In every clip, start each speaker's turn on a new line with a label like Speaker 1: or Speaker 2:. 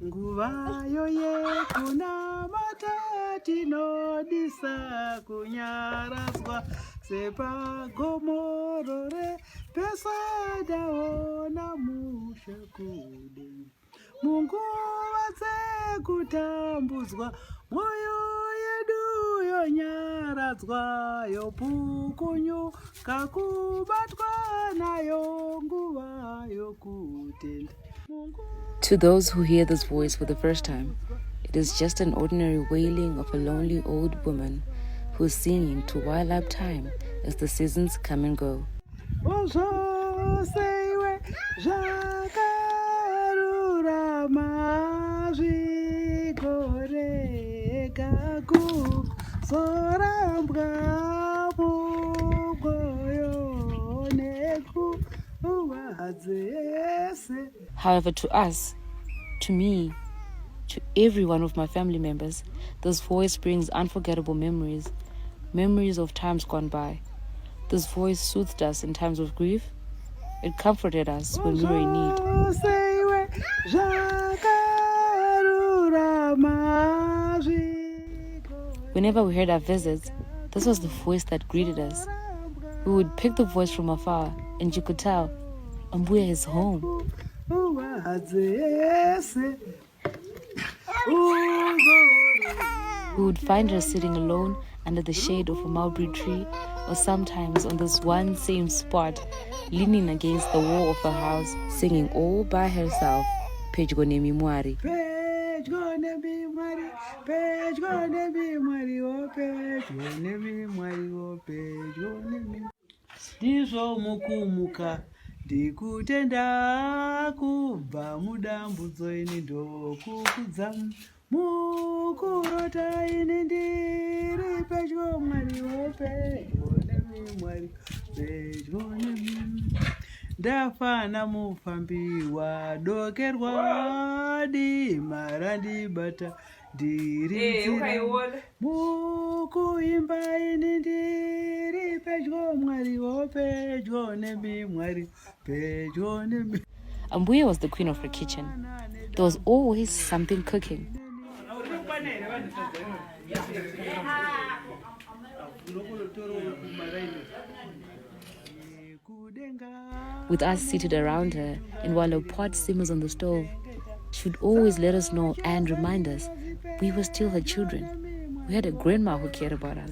Speaker 1: Nguva yoye kuna matati no disa kunyarazwa sepa gomorore pesada ona mushakude munguva dzekutambuzwa mwoyo yedu yonyaradzwa yopukunyuka kubatwa nayo nguva yokutenda.
Speaker 2: To those who hear this voice for the first time, it is just an ordinary wailing of a lonely old woman who is singing to while up time as the seasons come and go. However, to us, to me, to every one of my family members, this voice brings unforgettable memories, memories of times gone by. This voice soothed us in times of grief. It comforted us when we were in need. Whenever we heard our visits, this was the voice that greeted us. We would pick the voice from afar, and you could tell, Ambuya is home. We would find her sitting alone under the shade of a mulberry tree, or sometimes on this one same spot, leaning against the wall of her house, singing all by herself, Pedyo Nemi Mwari.
Speaker 1: Pedyo Nemi Mwari, Pedyo Nemi Mwari, oh Pedyo Nemi Mwari, oh Pedyo Nemi. Ndizvo mukumuka ndikutenda kubva mudambudzo ini ndokukudza mukurota ini ndiri pedyo Mwari wo pedyo nemi Mwari pedyo nemi ndafana mufambi wadokerwa dima randibata ndiri mukuimba ini ndiri pedyo Mwari wo pedyo nemi Mwari pedyo nemi.
Speaker 2: Ambuya was the queen of her kitchen. There was always something cooking. With us seated around her, and while her pot simmers on the stove, she would always let us know and remind us we were still her children. We had a grandma who cared about us.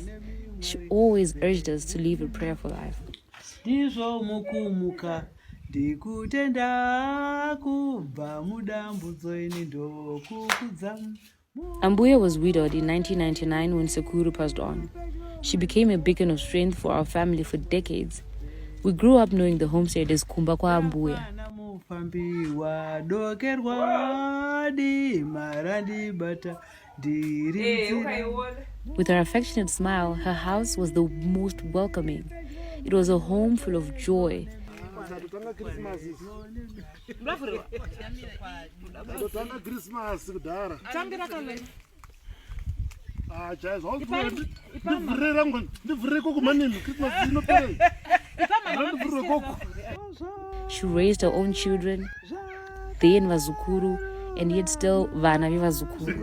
Speaker 2: She always urged us to live a prayerful life.
Speaker 1: Ndizvo mukumuka ndikutenda kubva mudambudzo ini ndokukudza.
Speaker 2: Ambuya was widowed in 1999 when Sekuru passed on. She became a beacon of strength for our family for decades. We grew up knowing the homestead as Kumba kwa Ambuya. With her affectionate smile, her house was the most welcoming. It was a home full of joy. She raised her own children, then Vazukuru, and yet still Vana Vazukuru.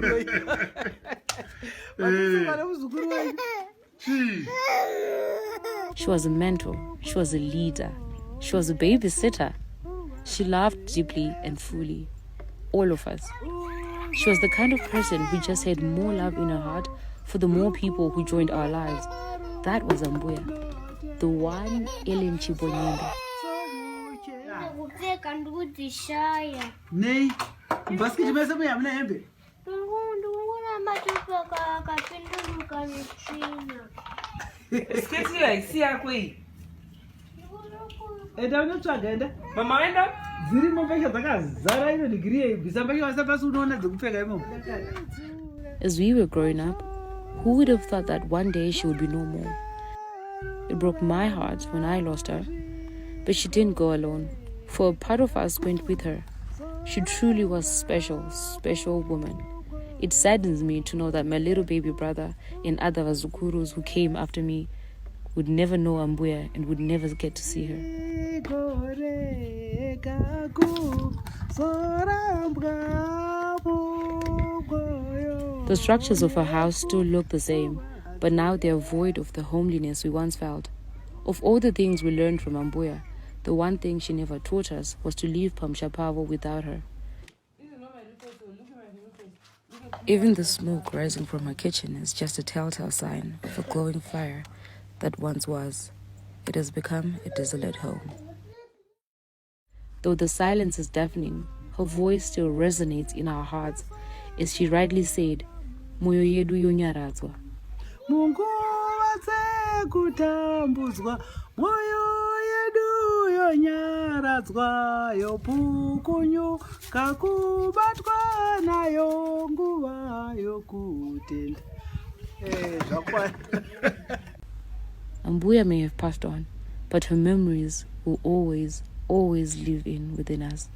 Speaker 2: She was a mentor, she was a leader, she was a babysitter. She loved deeply and fully, all of us. She was the kind of person who just had more love in her heart for the more people who joined our lives. That was Ambuya, the one Ellen Chipo Nyembe.
Speaker 1: Nei, basket mesa me amna hembe.
Speaker 3: Sketchy like see akwe.
Speaker 1: Eda unotsvaga
Speaker 3: Mama wenda?
Speaker 1: Ziri mopesha dzakazara ino degree bisamba kwasa pasi unoona dzekupfeka imomo.
Speaker 2: As we were growing up, who would have thought that one day she would be no more? It broke my heart when I lost her, but she didn't go alone, for a part of us went with her. She truly was a special, special woman. It saddens me to know that my little baby brother and other Vazukurus who came after me would never know Ambuya and would never get to see her. The structures of her house still look the same, but now they are void of the homeliness we once felt. Of all the things we learned from Ambuya, the one thing she never taught us was to leave Pamshapavo without her. Even the smoke rising from her kitchen is just a telltale sign of a glowing fire that once was. It has become a desolate home. Though the silence is deafening, her voice still resonates in our hearts, as she rightly said, "Moyo yedu yonyaradzwa."
Speaker 1: Munguva dzekutambudzwa, moyo yedu yonyaradzwa, yopukunyuka kubatwa nayo nguva yokutenda.
Speaker 2: Ambuya may have passed on, but her memories will always live within us.